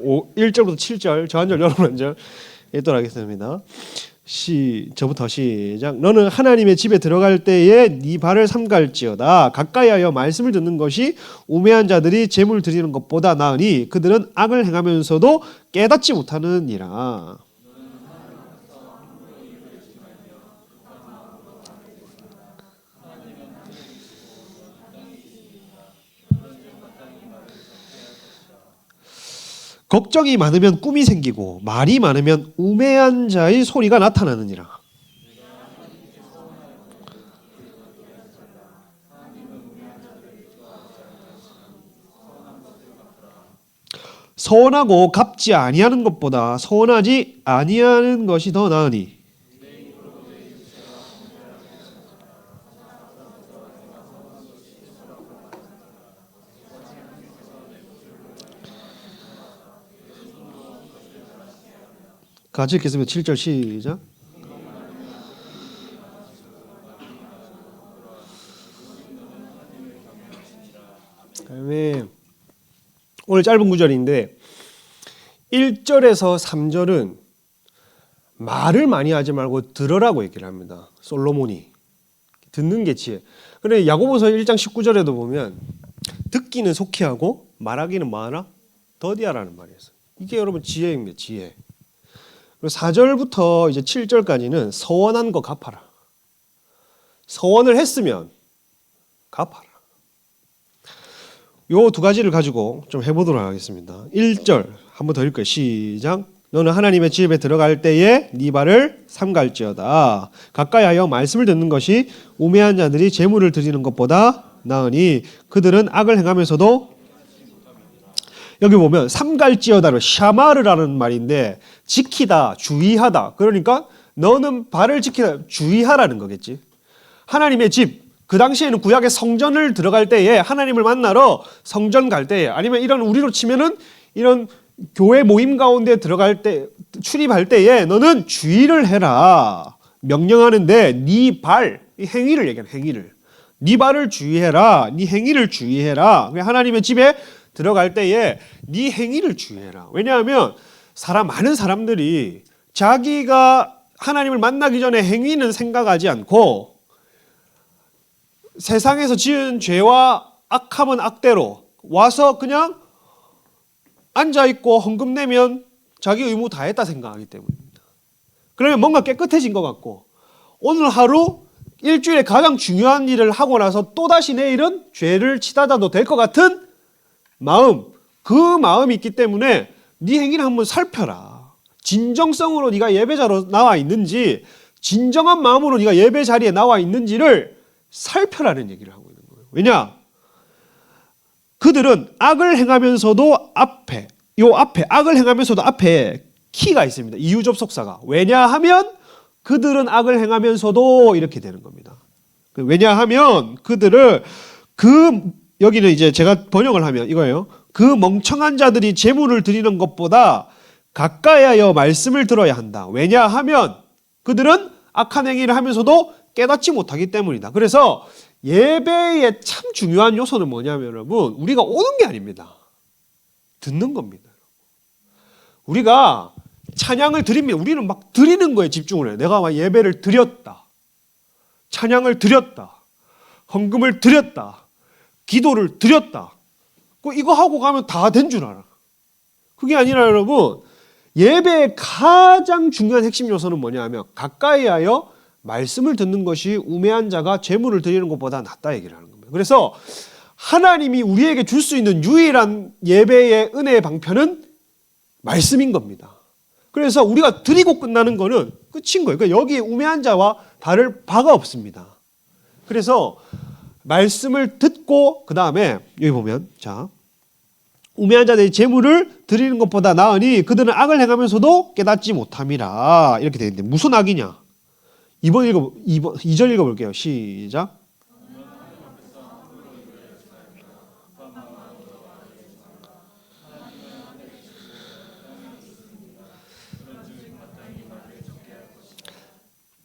1절부터 7절 저 한 절 여러분 한 절 읽도록 하겠습니다. 저부터 시작. 너는 하나님의 집에 들어갈 때에 네 발을 삼갈지어다. 가까이하여 말씀을 듣는 것이 우매한 자들이 재물 드리는 것보다 나으니 그들은 악을 행하면서도 깨닫지 못하느니라. 걱정이 많으면 꿈이 생기고 말이 많으면 우매한 자의 소리가 나타나느니라. 서원하고 갚지 아니하는 것보다 서원하지 아니하는 것이 더 나으니 같이 읽겠습니다. 7절 시작. 오늘 짧은 구절인데 1절에서 3절은 말을 많이 하지 말고 들으라고 얘기를 합니다. 솔로몬이 듣는 게 지혜. 그런데 야고보서 1장 19절에도 보면 듣기는 속히 하고 말하기는 뭐하나? 더디하라는 말이 있어요. 이게 여러분 지혜입니다. 지혜. 그리고 4절부터 이제 7절까지는 서원한 거 갚아라. 서원을 했으면 갚아라. 요 두 가지를 가지고 좀 해보도록 하겠습니다. 1절 한번 더 읽을게요. 시작. 너는 하나님의 집에 들어갈 때에 네 발을 삼갈지어다. 가까이하여 말씀을 듣는 것이 우매한 자들이 재물을 드리는 것보다 나으니 그들은 악을 행하면서도 여기 보면 삼갈지어다로 샤마르라는 말인데 지키다, 주의하다. 그러니까 너는 발을 지키다, 주의하라는 거겠지. 하나님의 집, 그 당시에는 구약의 성전을 들어갈 때에 하나님을 만나러 성전 갈 때에 아니면 이런 우리로 치면은 이런 교회 모임 가운데 들어갈 때 출입할 때에 너는 주의를 해라. 명령하는데 네 발, 이 행위를 얘기하는 행위를. 네 발을 주의해라. 네 행위를 주의해라. 하나님의 집에 들어갈 때에 네 행위를 주의해라. 왜냐하면 많은 사람들이 자기가 하나님을 만나기 전에 행위는 생각하지 않고 세상에서 지은 죄와 악함은 악대로 와서 그냥 앉아있고 헌금 내면 자기 의무 다 했다 생각하기 때문입니다. 그러면 뭔가 깨끗해진 것 같고 오늘 하루 일주일에 가장 중요한 일을 하고 나서 또다시 내일은 죄를 치닫아도 될 것 같은 마음, 그 마음이 있기 때문에 네 행위를 한번 살펴라. 진정성으로 네가 예배자로 나와 있는지 진정한 마음으로 네가 예배 자리에 나와 있는지를 살펴라는 얘기를 하고 있는 거예요. 왜냐? 그들은 악을 행하면서도 앞에 악을 행하면서도 앞에 키가 있습니다. 이유 접속사가. 왜냐하면 그들은 악을 행하면서도 이렇게 되는 겁니다. 왜냐하면 그들을 여기는 이제 제가 번역을 하면 이거예요. 그 멍청한 자들이 재물을 드리는 것보다 가까이하여 말씀을 들어야 한다. 왜냐하면 그들은 악한 행위를 하면서도 깨닫지 못하기 때문이다. 그래서 예배의 참 중요한 요소는 뭐냐면 여러분 우리가 오는 게 아닙니다. 듣는 겁니다. 우리가 찬양을 드립니다. 우리는 막 드리는 거에 집중을 해요. 내가 막 예배를 드렸다. 찬양을 드렸다. 헌금을 드렸다. 기도를 드렸다. 이거 하고 가면 다 된 줄 알아. 그게 아니라 여러분 예배의 가장 중요한 핵심 요소는 뭐냐면 가까이 하여 말씀을 듣는 것이 우매한 자가 재물을 드리는 것보다 낫다 얘기를 하는 겁니다. 그래서 하나님이 우리에게 줄 수 있는 유일한 예배의 은혜의 방편은 말씀인 겁니다. 그래서 우리가 드리고 끝나는 거는 끝인 거예요. 그러니까 여기에 우매한 자와 다를 바가 없습니다. 그래서 말씀을 듣고 그 다음에 여기 보면 자 우매한 자들이 재물을 드리는 것보다 나으니 그들은 악을 행하면서도 깨닫지 못함이라 이렇게 되어 있는데 무슨 악이냐? 2절 읽어볼게요. 시작.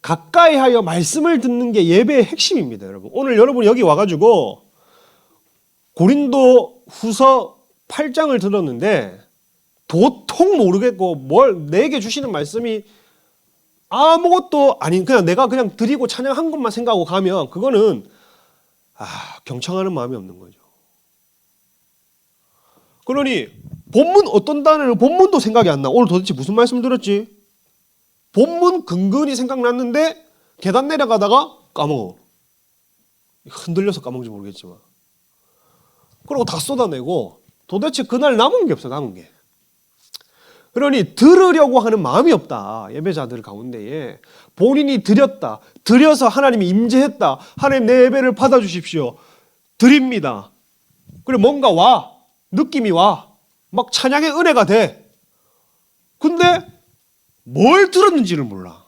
가까이 하여 말씀을 듣는 게 예배의 핵심입니다. 여러분 오늘 여러분이 여기 와가지고 고린도 후서 8장을 들었는데 도통 모르겠고 뭘 내게 주시는 말씀이 아무것도 아닌 그냥 내가 그냥 드리고 찬양한 것만 생각하고 가면 그거는 경청하는 마음이 없는 거죠. 그러니 본문 어떤 단어를 본문도 생각이 안 나. 오늘 도대체 무슨 말씀 들었지? 본문 근근히 생각났는데 계단 내려가다가 까먹어. 흔들려서 까먹은지 모르겠지만. 그리고 다 쏟아내고 도대체 그날 남은 게 없어. 남은 게. 그러니 들으려고 하는 마음이 없다. 예배자들 가운데에 본인이 드렸다. 드려서 하나님이 임재했다. 하나님 내 예배를 받아주십시오. 드립니다. 그리고 뭔가 와. 느낌이 와. 막 찬양의 은혜가 돼. 근데 뭘 들었는지를 몰라.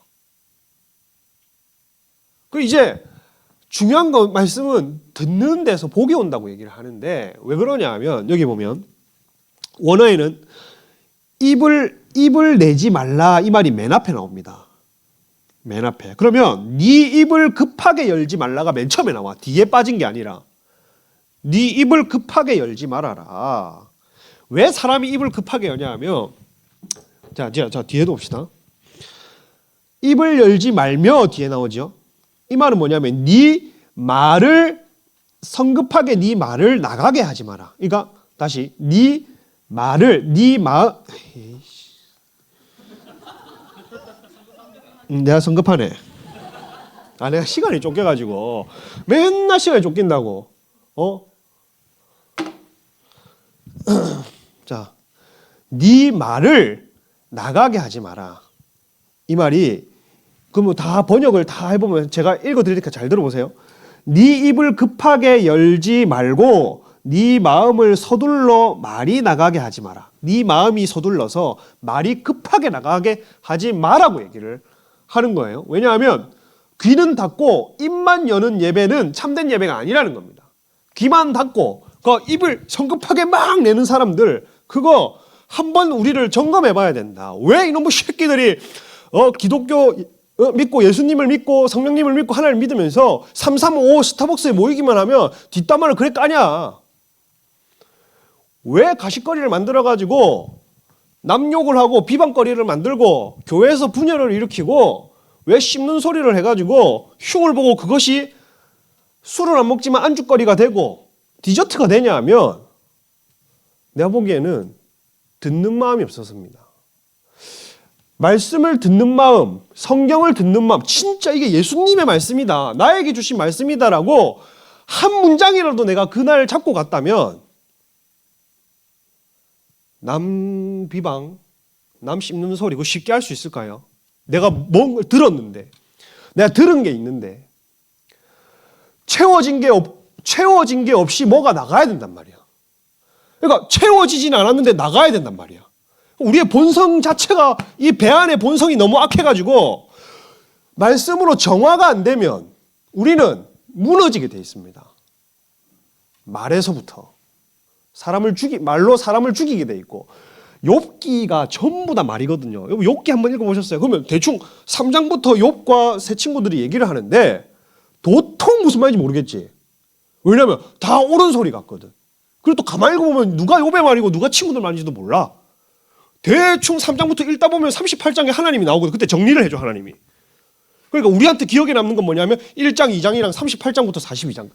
그 이제 중요한 거 말씀은 듣는 데서 복이 온다고 얘기를 하는데 왜 그러냐 하면 여기 보면 원어에는 입을 내지 말라 이 말이 맨 앞에 나옵니다. 맨 앞에. 그러면 네 입을 급하게 열지 말라가 맨 처음에 나와. 뒤에 빠진 게 아니라 네 입을 급하게 열지 말아라. 왜 사람이 입을 급하게 여냐 하면 자 뒤에도 봅시다. 입을 열지 말며 뒤에 나오죠. 이 말은 뭐냐면 네 말을 성급하게 네 말을 나가게 하지 마라. 그러니까 다시 네 말을 네 마음 내가 성급하네. 내가 시간이 쫓겨가지고 맨날 시간이 쫓긴다고. 자, 네 말을 나가게 하지 마라. 이 말이 그럼 다 번역을 다 해보면 제가 읽어드리니까 잘 들어보세요. 네 입을 급하게 열지 말고 네 마음을 서둘러 말이 나가게 하지 마라. 네 마음이 서둘러서 말이 급하게 나가게 하지 마라고 얘기를 하는 거예요. 왜냐하면 귀는 닫고 입만 여는 예배는 참된 예배가 아니라는 겁니다. 귀만 닫고 그 입을 성급하게 막 내는 사람들 그거 한번 우리를 점검해 봐야 된다. 왜 이놈의 새끼들이 기독교 믿고 예수님을 믿고 성령님을 믿고 하나님을 믿으면서 335 스타벅스에 모이기만 하면 뒷담화를 그래 까냐. 왜 가십거리를 만들어가지고 남 욕을 하고 비방거리를 만들고 교회에서 분열을 일으키고 왜 씹는 소리를 해가지고 흉을 보고 그것이 술을 안 먹지만 안주거리가 되고 디저트가 되냐 하면 내가 보기에는 듣는 마음이 없어서입니다. 말씀을 듣는 마음, 성경을 듣는 마음, 진짜 이게 예수님의 말씀이다. 나에게 주신 말씀이다라고 한 문장이라도 내가 그날 잡고 갔다면 남 비방, 남 씹는 소리 그거 쉽게 할 수 있을까요? 내가 뭔가 들었는데 내가 들은 게 있는데 채워진 게 없이 뭐가 나가야 된단 말이야. 그러니까 채워지진 않았는데 나가야 된단 말이야. 우리의 본성 자체가 이 배 안의 본성이 너무 악해가지고 말씀으로 정화가 안 되면 우리는 무너지게 돼 있습니다. 말에서부터 말로 사람을 죽이게 돼 있고 욥기가 전부 다 말이거든요. 욥기 한번 읽어보셨어요? 그러면 대충 3장부터 욥과 세 친구들이 얘기를 하는데 도통 무슨 말인지 모르겠지. 왜냐하면 다 옳은 소리 같거든. 그리고 또 가만히 읽어보면 누가 욥의 말이고 누가 친구들 말인지도 몰라. 대충 3장부터 읽다 보면 38장에 하나님이 나오거든. 그때 정리를 해줘 하나님이. 그러니까 우리한테 기억에 남는 건 뭐냐면 1장, 2장이랑 38장부터 42장까지.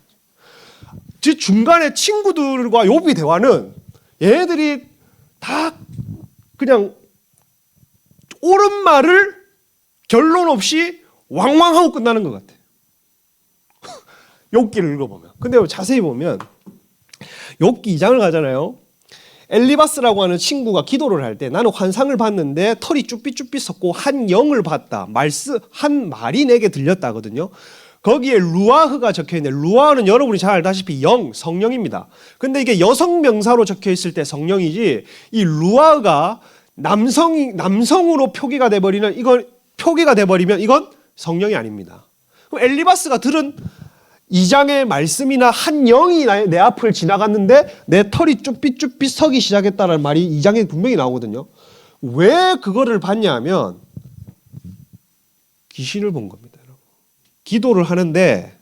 즉 중간에 친구들과 욥의 대화는 얘네들이 다 그냥 옳은 말을 결론 없이 왕왕하고 끝나는 것 같아. 욥기를 읽어보면. 근데 자세히 보면 욥기 2장을 가잖아요. 엘리바스라고 하는 친구가 기도를 할 때 나는 환상을 봤는데 털이 쭈삣쭈삣 섰고 한 영을 봤다. 한 말이 내게 들렸다거든요. 거기에 루아흐가 적혀있는데 루아흐는 여러분이 잘 알다시피 성령입니다. 근데 이게 여성 명사로 적혀있을 때 성령이지 이 루아흐가 남성으로 표기가 돼버리면 이건 성령이 아닙니다. 그럼 엘리바스가 들은 2장의 말씀이나 한 영이 내 앞을 지나갔는데 내 털이 쭈삣쭈삣 서기 시작했다는 말이 2장에 분명히 나오거든요. 왜 그거를 봤냐 하면 귀신을 본 겁니다. 여러분. 기도를 하는데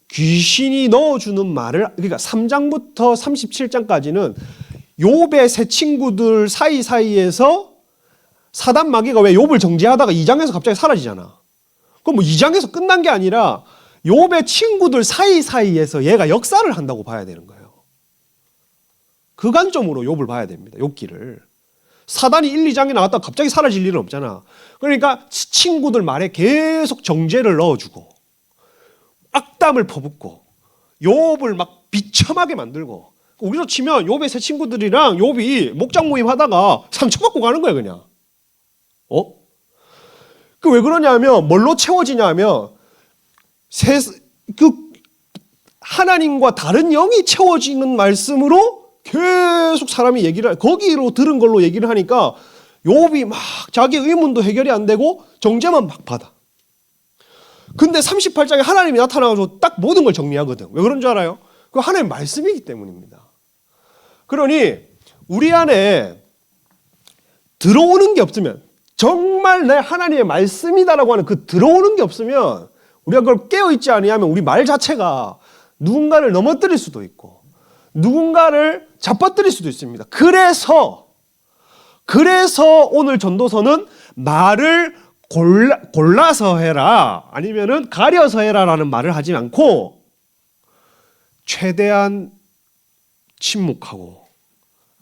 귀신이 넣어주는 말을 그러니까 3장부터 37장까지는 욥의 세 친구들 사이사이에서 사단 마귀가 왜 욥을 정죄하다가 2장에서 갑자기 사라지잖아. 그럼 뭐 2장에서 끝난 게 아니라 욥의 친구들 사이사이에서 얘가 역사를 한다고 봐야 되는 거예요. 그 관점으로 욥을 봐야 됩니다. 욥기를. 사단이 1, 2장에 나왔다가 갑자기 사라질 일은 없잖아. 그러니까 친구들 말에 계속 정죄를 넣어주고 악담을 퍼붓고 욥을 막 비참하게 만들고, 우리로 치면 욥의 세 친구들이랑 욥이 목장 모임 하다가 상처받고 가는 거야 그냥. 그 왜 그러냐면 뭘로 채워지냐면 그 하나님과 다른 영이 채워지는 말씀으로 계속 사람이 얘기를 거기로 들은 걸로 얘기를 하니까 욥이 막 자기 의문도 해결이 안 되고 정죄만 막 받아. 근데 38장에 하나님이 나타나가지고 딱 모든 걸 정리하거든. 왜 그런 줄 알아요? 그 하나님 말씀이기 때문입니다. 그러니 우리 안에 들어오는 게 없으면, 정말 내 하나님의 말씀이다라고 하는 그 들어오는 게 없으면, 우리가 그걸 깨어있지 아니하면 우리 말 자체가 누군가를 넘어뜨릴 수도 있고 누군가를 잡아뜨릴 수도 있습니다. 그래서 오늘 전도서는 말을 골라서 해라 아니면은 가려서 해라라는 말을 하지 않고 최대한 침묵하고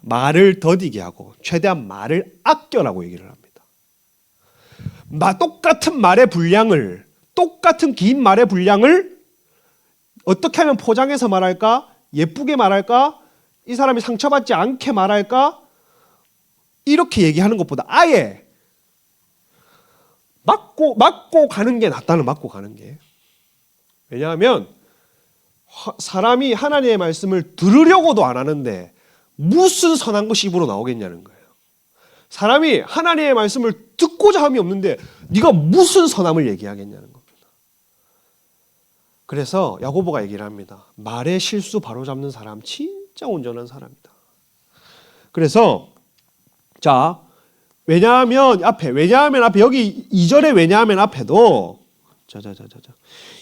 말을 더디게 하고 최대한 말을 아껴라고 얘기를 합니다. 똑같은 말의 분량을, 똑같은 긴 말의 분량을 어떻게 하면 포장해서 말할까? 예쁘게 말할까? 이 사람이 상처받지 않게 말할까? 이렇게 얘기하는 것보다 아예 맞고 가는 게 낫다는, 맞고 가는 게. 왜냐하면 사람이 하나님의 말씀을 들으려고도 안 하는데 무슨 선한 것이 입으로 나오겠냐는 거예요. 사람이 하나님의 말씀을 듣고자 함이 없는데 네가 무슨 선함을 얘기하겠냐는 겁니다. 그래서 야고보가 얘기를 합니다. 말의 실수 바로잡는 사람 진짜 온전한 사람이다. 그래서 자, 왜냐하면 앞에 여기 2절에 왜냐하면 앞에도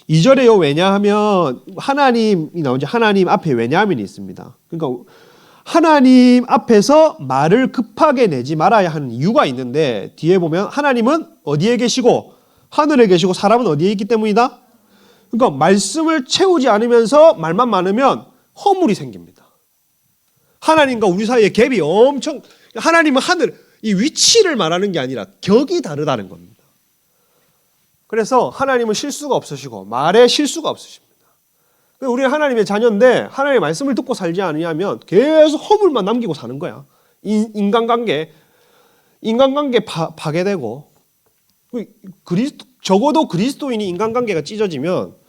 2절에 요 왜냐하면 하나님이 나오지, 하나님 앞에 왜냐하면이 있습니다. 그러니까 하나님 앞에서 말을 급하게 내지 말아야 하는 이유가 있는데, 뒤에 보면 하나님은 어디에 계시고 하늘에 계시고 사람은 어디에 있기 때문이다. 그러니까 말씀을 채우지 않으면서 말만 많으면 허물이 생깁니다. 하나님과 우리 사이에 갭이 엄청, 하나님은 하늘, 이 위치를 말하는 게 아니라 격이 다르다는 겁니다. 그래서 하나님은 실수가 없으시고 말에 실수가 없으십니다. 우리는 하나님의 자녀인데 하나님의 말씀을 듣고 살지 않으면 계속 허물만 남기고 사는 거야. 인간관계 파괴되고, 적어도 그리스도인이 인간관계가 찢어지면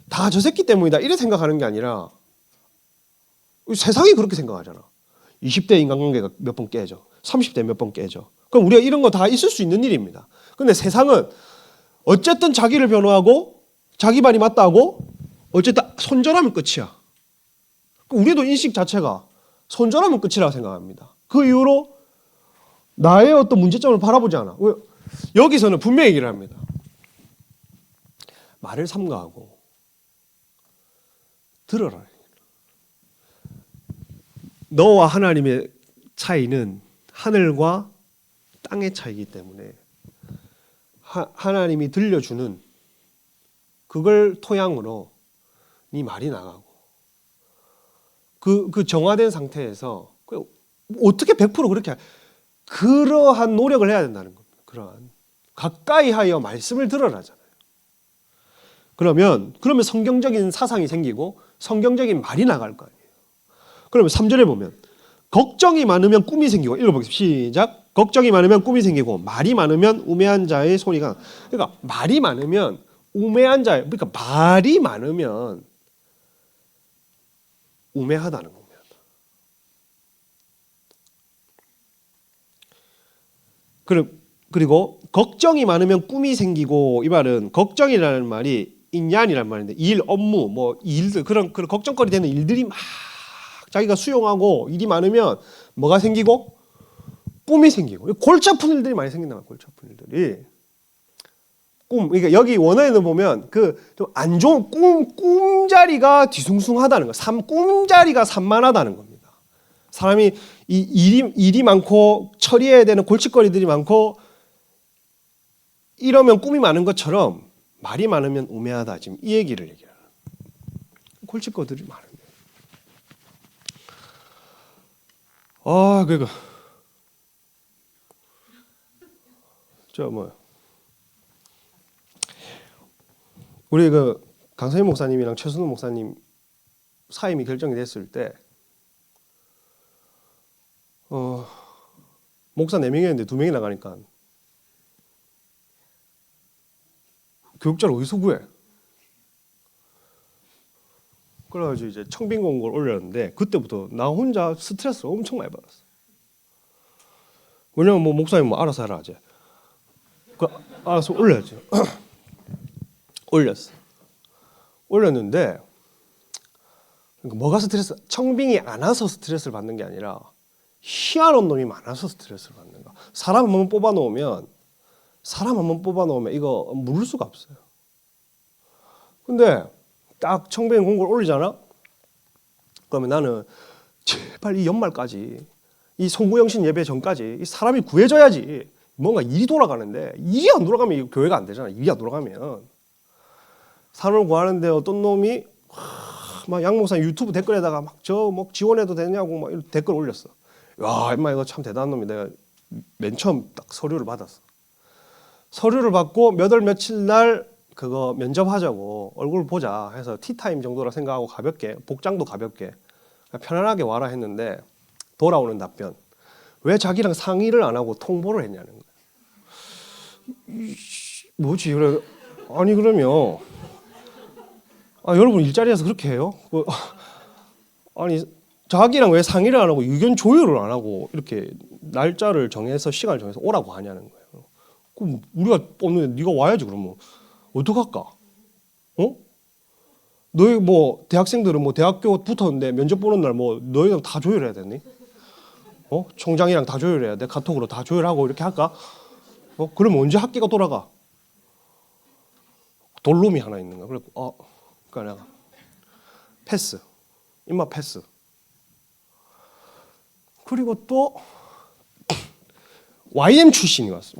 다 저 새끼 때문이다 이래 생각하는 게 아니라 세상이 그렇게 생각하잖아. 20대 인간관계가 몇 번 깨져, 30대 몇 번 깨져. 그럼 우리가 이런 거 다 있을 수 있는 일입니다. 근데 세상은 어쨌든 자기를 변호하고 자기 말이 맞다고 어쨌든 손절하면 끝이야. 우리도 인식 자체가 손절하면 끝이라고 생각합니다. 그 이후로 나의 어떤 문제점을 바라보지 않아. 여기서는 분명히 얘기를 합니다. 말을 삼가하고 들어라. 너와 하나님의 차이는 하늘과 땅의 차이이기 때문에 하나님이 들려주는 그걸 토양으로 네 말이 나가고, 그 정화된 상태에서 어떻게 100% 그렇게 그러한 노력을 해야 된다는 겁니다. 그러한 가까이 하여 말씀을 들어라잖아요. 그러면 성경적인 사상이 생기고 성경적인 말이 나갈 거 아니에요. 그러면 3절에 보면 걱정이 많으면 꿈이 생기고, 읽어보겠습니다. 시작. 걱정이 많으면 꿈이 생기고 말이 많으면 우매한 자의 소리가. 그러니까 말이 많으면 우매한 자, 그러니까 말이 많으면 우매하다는 겁니다. 그리고 걱정이 많으면 꿈이 생기고, 이 말은 걱정이라는 말이 인얀이라는 말인데 일, 업무, 뭐 일들, 그런 걱정거리 되는 일들이 막 자기가 수용하고 일이 많으면 뭐가 생기고? 꿈이 생기고. 골치 아픈 일들이 많이 생긴다. 골치 아픈 일들이. 그러니까 여기 원어에는 보면 좀 안 좋은 꿈자리가 뒤숭숭하다는 거. 꿈자리가 산만하다는 겁니다. 사람이 일이 많고 처리해야 되는 골칫거리들이 많고 이러면 꿈이 많은 것처럼 말이 많으면 우매하다. 지금 이 얘기를 얘기하는 골칫거리들이 많은 거예요. 그거 우리 그 강선희 목사님이랑 최순호 목사님 사임이 결정이 됐을 때 목사 4명이었는데 2명이 나가니까 교육자를 어디서 구해? 그래가지고 이제 청빙 공고를 올렸는데 그때부터 나 혼자 스트레스를 엄청 많이 받았어. 왜냐면 뭐 목사님 뭐 알아서 해라 이제. 알아서 올려야지. 올렸는데 그러니까 뭐가 스트레스? 청빙이 안 와서 스트레스를 받는 게 아니라 희한한 놈이 많아서 스트레스를 받는 거야. 사람 한번 뽑아놓으면 이거 물을 수가 없어요. 근데 딱 청빙 공고를 올리잖아? 그러면 나는 제발 이 연말까지 이 송구영신 예배 전까지 이 사람이 구해져야지 뭔가 일이 돌아가는데 일이 안 돌아가면 교회가 안 되잖아. 일이 안 돌아가면 사람을 구하는데 어떤 놈이 막 양 목사님 유튜브 댓글에다가 막 저 뭐 지원해도 되냐고 막 이런 댓글 올렸어. 야, 임마 이거 참 대단한 놈이. 내가 맨 처음 딱 서류를 받았어. 서류를 받고 몇 월 며칠 날 그거 면접하자고 얼굴 보자 해서 티타임 정도라 생각하고 가볍게 복장도 가볍게 편안하게 와라 했는데 돌아오는 답변. 왜 자기랑 상의를 안 하고 통보를 했냐는 거야. 뭐지? 그래. 아니 그러면 여러분 일자리에서 그렇게 해요? 아니 자기랑 왜 상의를 안 하고 의견 조율을 안 하고 이렇게 날짜를 정해서 시간을 정해서 오라고 하냐는 거예요. 그럼 우리가 뽑는데 네가 와야지. 그러면 어떡할까? 너희 뭐 대학생들은 뭐 대학교 붙었는데 면접 보는 날 뭐 너희랑 다 조율해야 되니? 총장이랑 다 조율해야 돼. 카톡으로 다 조율하고 이렇게 할까? 그럼 언제 학기가 돌아가? 돌놈이 하나 있는 거야. 그러니까 내가 패스. 임마 패스. 그리고 또 YM 출신이 왔어.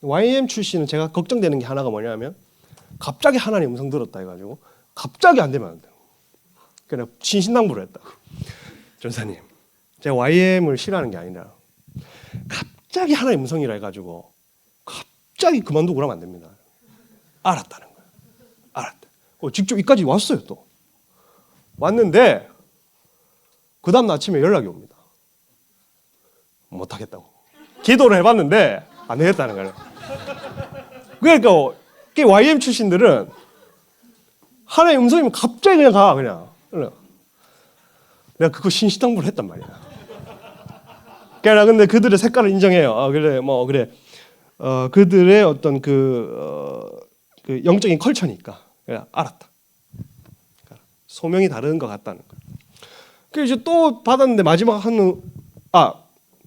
YM 출신은 제가 걱정되는 게 하나가 뭐냐면 갑자기 하나님 음성 들었다 해가지고 갑자기 안 되면 안 돼요. 그냥 신신당부를 했다. 전사님, 제가 YM을 싫어하는 게 아니라 갑자기 하나님 음성이라 해가지고 갑자기 그만두고 그러면 안 됩니다. 알았다는 거예요. 알았다. 직접 여기까지 왔어요. 또 왔는데 그 다음 아침에 연락이 옵니다. 못하겠다고. 기도를 해봤는데 안 되겠다는 거예요. 그러니까 YM 출신들은 하나의 음성이면 갑자기 그냥 가. 그냥 내가 그거 신신당부를 했단 말이야. 그러니까 근데 그들의 색깔을 인정해요. 그래. 그들의 어떤 그 영적인 컬처니까. 그래, 알았다. 소명이 다른 것 같다는 거야. 그래서 이제 또 받았는데 마지막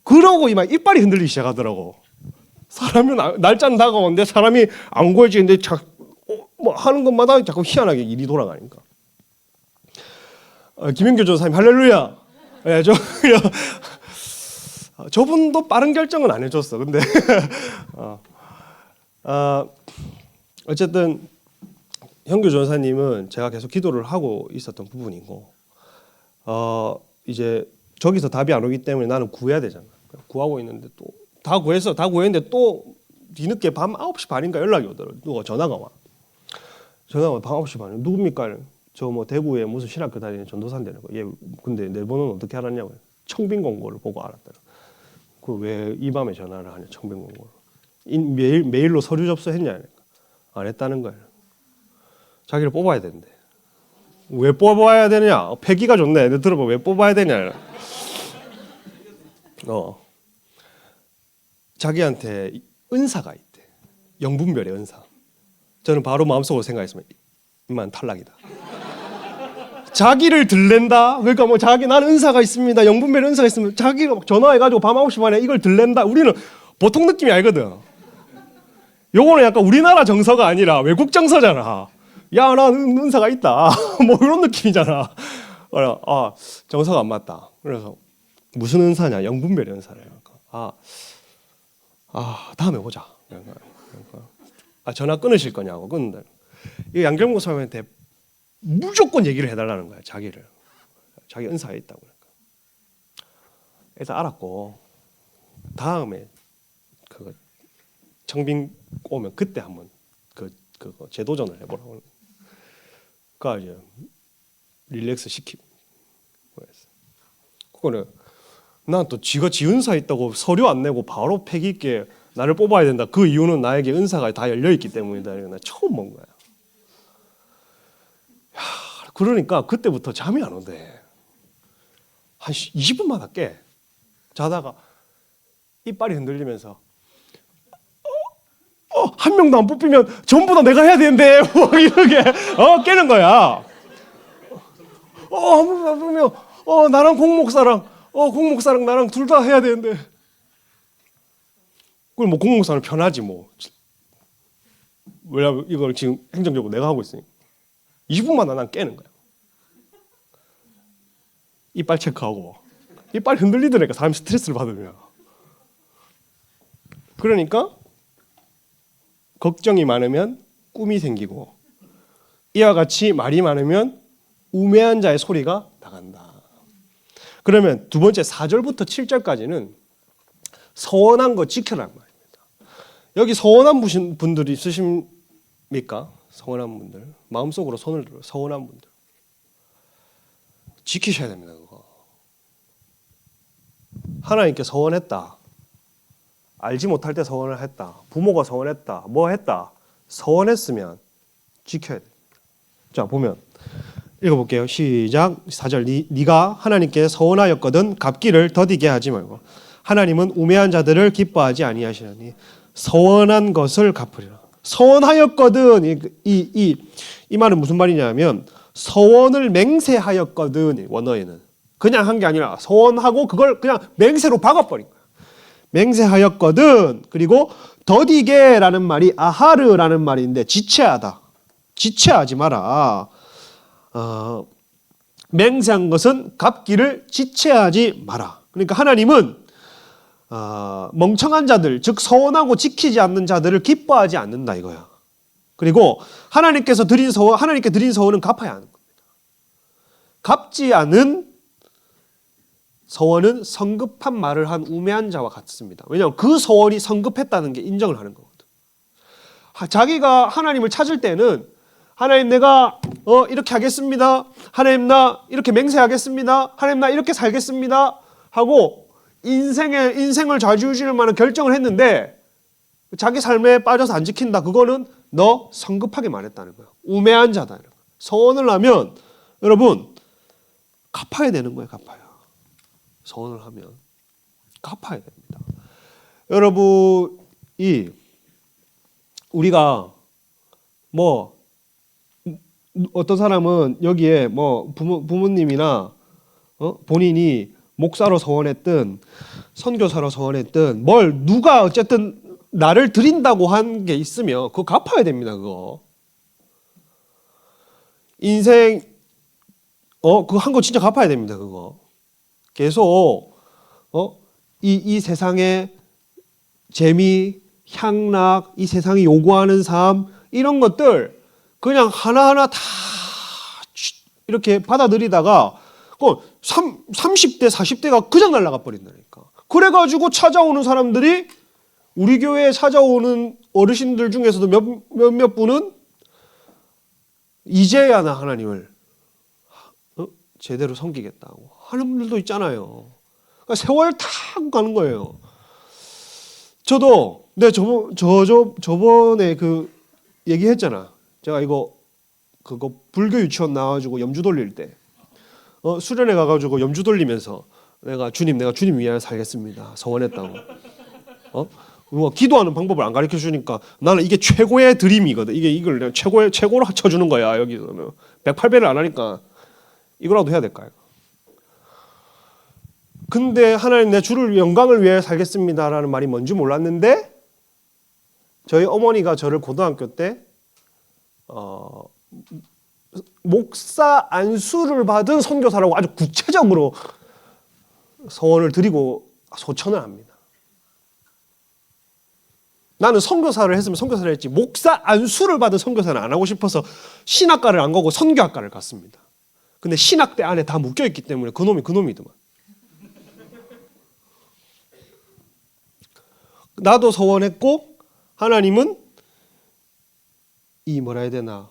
그러고 이만 이빨이 흔들리기 시작하더라고. 사람은 날짜는 다가오는데 사람이 안 구해지는데 뭐 하는 것마다 자꾸 희한하게 일이 돌아가니까. 김영교 전사님 할렐루야. 네, 저분도 빠른 결정은 안 해줬어. 근데 어쨌든 현교 전사님은 제가 계속 기도를 하고 있었던 부분이고 이제 저기서 답이 안 오기 때문에 나는 구해야 되잖아. 구하고 있는데 또 다 구했는데 또 뒤늦게 밤 9시 반인가 연락이 오더라고. 누가 전화가 와. 밤 9시 반에 누굽니까? 저 뭐 대구에 무슨 신학교 다니는 전도사인데는 거. 얘 근데 내 번호는 어떻게 알았냐고. 청빙 공고를 보고 알았더라. 그 왜 이 밤에 전화를 하냐? 청빙 공고를. 메일로 서류 접수했냐? 안 했다는 거예요. 자기를 뽑아야 된대. 왜 뽑아야 되냐? 패기가 좋네. 내 들어봐. 왜 뽑아야 되냐? 자기한테 은사가 있대. 영분별의 은사. 저는 바로 마음속으로 생각했습니다. 이만 탈락이다. 자기를 들랜다. 그러니까 뭐 나는 은사가 있습니다. 영분별의 은사가 있습니다. 자기가 막 전화해가지고 밤 9시 반에 이걸 들랜다. 우리는 보통 느낌이 알거든. 요거는 약간 우리나라 정서가 아니라 외국 정서잖아. 야, 나 은사가 있다. 뭐 이런 느낌이잖아. 정서가 안 맞다. 그래서 무슨 은사냐? 영분별 은사래요. 다음에 보자. 전화 끊으실 거냐고. 끊는다. 이 양경 목사님한테 무조건 얘기를 해달라는 거야. 자기 은사에 있다고. 일단 알았고 다음에 그 청빙 오면 그때 한번 그거 재도전을 해보라고. 그러니까 이제 릴렉스 시키고 그랬어. 그거는 난 또 지가 지 은사 있다고 서류 안 내고 바로 패기 있게 나를 뽑아야 된다. 그 이유는 나에게 은사가 다 열려 있기 때문이다. 나 처음 본 거야. 그러니까 그때부터 잠이 안 온대. 한 20분마다 깨. 자다가 이빨이 흔들리면서 한 명도 안 뽑히면 전부 다 내가 해야 되는데 뭐 이렇게 깨는 거야. 한 명도 안 뽑히면 나랑 공목사랑 나랑 둘 다 해야 되는데. 그럼 뭐 공목사는 편하지 뭐. 왜냐면 이걸 지금 행정적으로 내가 하고 있으니까. 20분마다 난 깨는 거야. 이빨 체크하고. 이빨 흔들리더라니까 사람이 스트레스를 받으면. 그러니까 걱정이 많으면 꿈이 생기고 이와 같이 말이 많으면 우매한 자의 소리가 나간다. 그러면 두 번째 4절부터 7절까지는 서원한 거 지켜라는 말입니다. 여기 서원한 분들이 있으십니까? 서원한 분들. 마음속으로 손을 들어. 서원한 분들. 지키셔야 됩니다. 그거. 하나님께 서원했다. 알지 못할 때 서원을 했다. 부모가 서원했다. 뭐 했다. 서원했으면 지켜야 됩니다. 자, 보면 읽어볼게요. 시작. 4절. 네가 하나님께 서원하였거든 갚기를 더디게 하지 말고 하나님은 우매한 자들을 기뻐하지 아니하시나니 서원한 것을 갚으리라. 서원하였거든. 이 말은 무슨 말이냐면 서원을 맹세하였거든. 원어에는 그냥 한 게 아니라 서원하고 그걸 그냥 맹세로 박아버린 거야. 맹세하였거든. 그리고 더디게라는 말이 아하르라는 말인데 지체하다. 지체하지 마라. 맹세한 것은 갚기를 지체하지 마라. 그러니까 하나님은 멍청한 자들, 즉 서원하고 지키지 않는 자들을 기뻐하지 않는다 이거야. 그리고 하나님께 드린 서원은 갚아야 하는 겁니다. 갚지 않은 서원은 성급한 말을 한 우매한 자와 같습니다. 왜냐하면 그 서원이 성급했다는 게 인정을 하는 거거든. 자기가 하나님을 찾을 때는 하나님 내가 이렇게 하겠습니다. 하나님 나 이렇게 맹세하겠습니다. 하나님 나 이렇게 살겠습니다. 하고 인생을 좌지우지할 만한 결정을 했는데 자기 삶에 빠져서 안 지킨다. 그거는 너 성급하게 말했다는 거야. 우매한 자다. 서원을 하면 여러분 갚아야 되는 거예요. 갚아야. 서원을 하면 갚아야 됩니다. 여러분이 우리가 뭐 어떤 사람은 여기에 뭐 부모님이나 본인이 목사로 서원했든 선교사로 서원했든 뭘 누가 어쨌든 나를 드린다고 한 게 있으면 그거 갚아야 됩니다. 그거 인생 그거 한 거 진짜 갚아야 됩니다. 그거 계속 이 세상의 재미, 향락, 이 세상이 요구하는 삶 이런 것들 그냥 하나하나 다 이렇게 받아들이다가 30대, 40대가 그냥 날아가 버린다니까. 그래가지고 찾아오는 사람들이 우리 교회에 찾아오는 어르신들 중에서도 몇몇 분은 이제야 나 하나님을 제대로 섬기겠다고 하는 분들도 있잖아요. 그러니까 세월 타고 가는 거예요. 저도 저번에 그 얘기했잖아. 제가 그거 불교 유치원 나와가지고 염주 돌릴 때 수련회 가가지고 염주 돌리면서 내가 주님 위하여 살겠습니다. 서원했다고. 뭐 기도하는 방법을 안 가르쳐 주니까 나는 이게 최고의 드림이거든. 이걸 내가 최고로 쳐주는 거야. 여기서는 108배를 안 하니까 이거라도 해야 될까요? 근데 하나님 내 주를 영광을 위해 살겠습니다라는 말이 뭔지 몰랐는데 저희 어머니가 저를 고등학교 때 목사 안수를 받은 선교사라고 아주 구체적으로 서원을 드리고 소천을 합니다. 나는 선교사를 했으면 선교사를 했지 목사 안수를 받은 선교사는 안 하고 싶어서 신학과를 안 가고 선교학과를 갔습니다. 근데 신학대 안에 다 묶여있기 때문에 그놈이 그놈이더만. 나도 서원했고 하나님은 이 뭐라 해야 되나,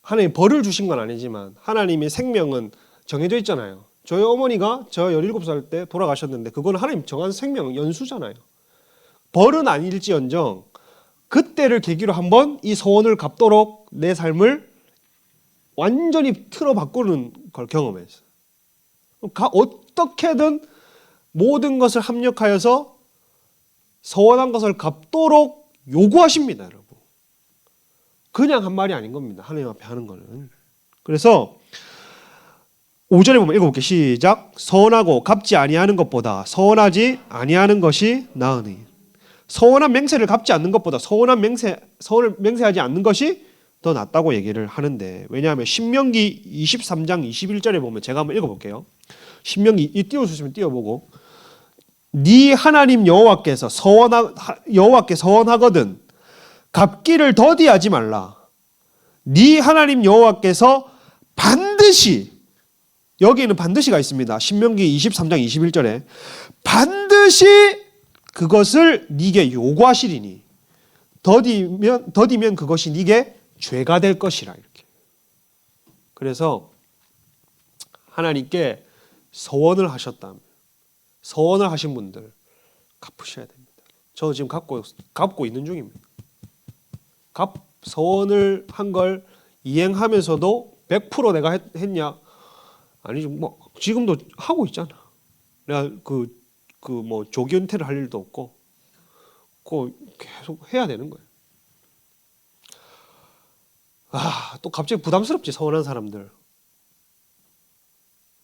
하나님 벌을 주신 건 아니지만 하나님의 생명은 정해져 있잖아요. 저희 어머니가 저 17살 때 돌아가셨는데 그거는 하나님 정한 생명 연수잖아요. 벌은 아닐지언정 그때를 계기로 한번 이 서원을 갚도록 내 삶을 완전히 틀어 바꾸는 걸 경험했어요. 어떻게든 모든 것을 합력하여서 서원한 것을 갚도록 요구하십니다, 여러분. 그냥 한 말이 아닌 겁니다. 하나님 앞에 하는 거는. 그래서 5절에 보면 읽어볼게요. 시작. 서원하고 갚지 아니하는 것보다 서원하지 아니하는 것이 나으니. 서원한 맹세를 갚지 않는 것보다 서원을 맹세하지 않는 것이 더 낫다고 얘기를 하는데, 왜냐하면 신명기 23장 21절에 보면 제가 한번 읽어볼게요. 신명기 띄워주시면 띄워보고, 네 하나님 여호와께 서원하거든 갚기를 더디하지 말라. 네 하나님 여호와께서 반드시, 여기에는 반드시가 있습니다. 신명기 23장 21절에 반드시 그것을 네게 요구하시리니 더디면 그것이 네게 죄가 될 것이라. 이렇게. 그래서 하나님께 서원을 하셨다면, 서원을 하신 분들 갚으셔야 됩니다. 저 지금 갚고 있는 중입니다. 서원을 한 걸 이행하면서도 100% 내가 했냐? 아니지, 뭐 지금도 하고 있잖아. 내가 뭐 조기 은퇴를 할 일도 없고, 그거 계속 해야 되는 거예요. 또 갑자기 부담스럽지, 서운한 사람들.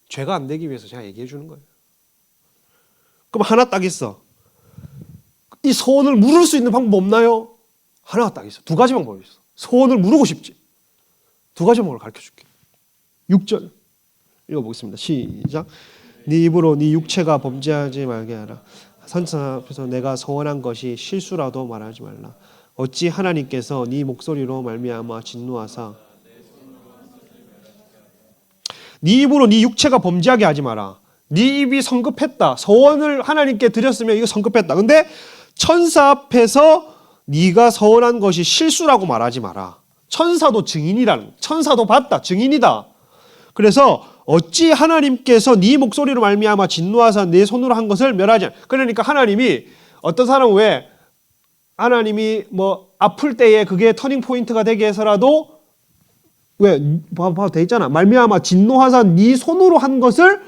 죄가 안 되기 위해서 제가 얘기해 주는 거예요. 그럼 하나 딱 있어. 이 소원을 물을 수 있는 방법 없나요? 하나가 딱 있어. 두 가지 방법이 있어. 소원을 물고 싶지. 두 가지 방법을 가르쳐 줄게. 6절 읽어보겠습니다. 시작. 네 입으로 네 육체가 범죄하지 말게 하라. 선사 앞에서 내가 서원한 것이 실수라도 말하지 말라. 어찌 하나님께서 네 목소리로 말미암아 진노하사 네 입으로 네 육체가 범죄하게 하지 마라. 네 입이 성급했다. 서원을 하나님께 드렸으면 이거 성급했다. 근데 천사 앞에서 네가 서원한 것이 실수라고 말하지 마라. 천사도 증인이라는, 천사도 봤다. 증인이다. 그래서 어찌 하나님께서 네 목소리로 말미암아 진노하사 내 손으로 한 것을 멸하지 않. 그러니까 하나님이, 어떤 사람은 왜 하나님이 뭐 아플 때에 그게 터닝 포인트가 되게 해서라도 왜 봐도 돼 있잖아. 말미암아 진노하사 네 손으로 한 것을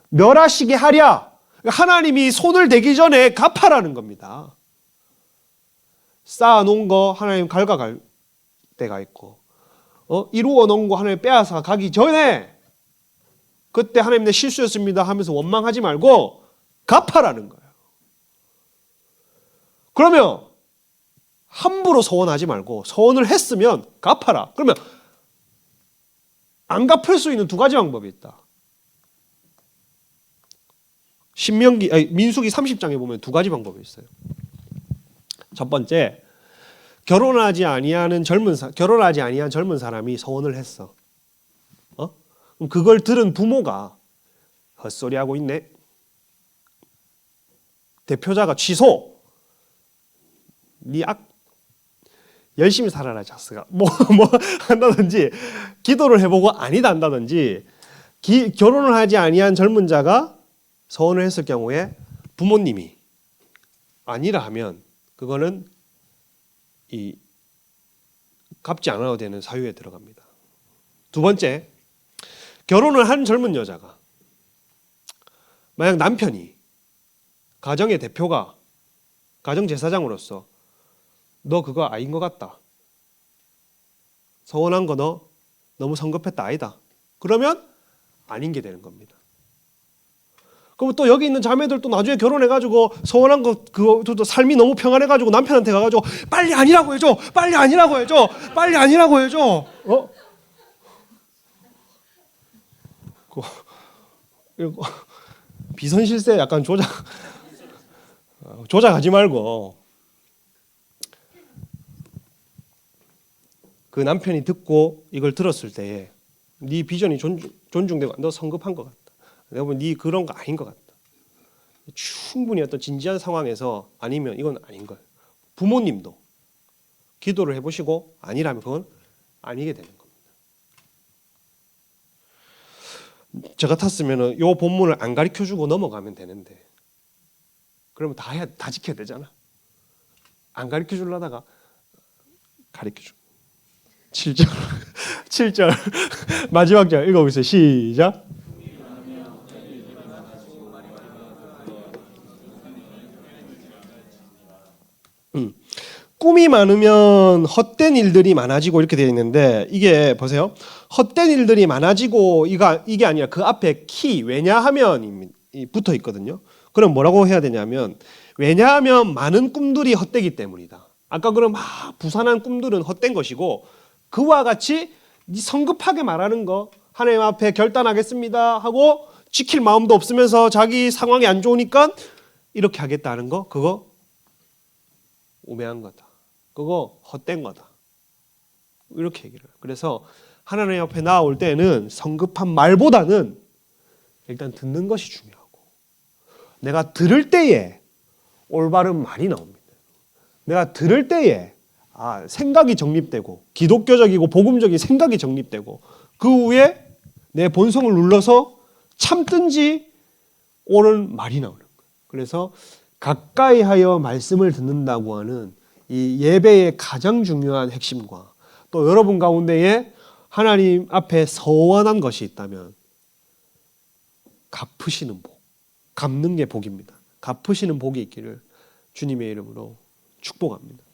멸하시게 하랴. 하나님이 손을 대기 전에 갚아라는 겁니다. 쌓아놓은 거 하나님 갉아갈 때가 있고, 이루어 놓은 거 하나님 빼앗아 가기 전에 그때 하나님 내 실수였습니다 하면서 원망하지 말고 갚아라는 거예요. 그러면 함부로 서원하지 말고 서원을 했으면 갚아라. 그러면 안 갚을 수 있는 두 가지 방법이 있다. 민수기 30장에 보면 두 가지 방법이 있어요. 첫 번째, 결혼하지 아니한 젊은 사람이 서원을 했어. 그럼 그걸 들은 부모가 헛소리하고 있네. 대표자가 취소. 열심히 살아라 자스가 뭐 한다든지, 기도를 해보고 아니다 한다든지, 결혼을 하지 아니한 젊은 자가 서원을 했을 경우에 부모님이 아니라 하면 그거는 갚지 않아도 되는 사유에 들어갑니다. 두 번째, 결혼을 한 젊은 여자가 만약 남편이 가정의 대표가 가정제사장으로서 너 그거 아닌 것 같다, 서원한 거 너 너무 성급했다, 아니다, 그러면 아닌 게 되는 겁니다. 그럼 또 여기 있는 자매들 또 나중에 결혼해가지고 서원한 거 그거 또 삶이 너무 평안해가지고 남편한테 가가지고 빨리 아니라고 해줘, 빨리 아니라고 해줘, 빨리 아니라고 해줘. 이거 비선실세 약간 조작하지 말고 그 남편이 듣고 이걸 들었을 때에 네 비전이 존중되고 너 성급한 것 같다. 내가 보면 네 그런 거 아닌 것 같다. 충분히 어떤 진지한 상황에서 아니면 이건 아닌 거예요. 부모님도 기도를 해보시고 아니라면 그건 아니게 되는 겁니다. 저 같았으면 이 본문을 안 가르쳐주고 넘어가면 되는데 그러면 다 지켜야 되잖아. 안 가르쳐주려다가 가르쳐줘. 7절 7절 마지막 절 읽어보세요. 시작. 꿈이 많으면 헛된 일들이 많아지고 이렇게 되어 있는데 이게 보세요. 헛된 일들이 많아지고 이게 아니라 그 앞에 왜냐하면 붙어 있거든요. 그럼 뭐라고 해야 되냐면 왜냐하면 많은 꿈들이 헛되기 때문이다. 아까 그럼 부산한 꿈들은 헛된 것이고 그와 같이 성급하게 말하는 거 하나님 앞에 결단하겠습니다 하고 지킬 마음도 없으면서 자기 상황이 안 좋으니까 이렇게 하겠다는 거 그거 우매한 거다. 그거 헛된 거다. 이렇게 얘기를 해요. 그래서 하나님 앞에 나올 때는 성급한 말보다는 일단 듣는 것이 중요하고 내가 들을 때에 올바른 말이 나옵니다. 내가 들을 때에 생각이 정립되고 기독교적이고 복음적인 생각이 정립되고 그 후에 내 본성을 눌러서 참든지 옳은 말이 나오는 거예요. 그래서 가까이 하여 말씀을 듣는다고 하는 이 예배의 가장 중요한 핵심과 또 여러분 가운데에 하나님 앞에 서원한 것이 있다면 갚으시는 복, 갚는 게 복입니다. 갚으시는 복이 있기를 주님의 이름으로 축복합니다.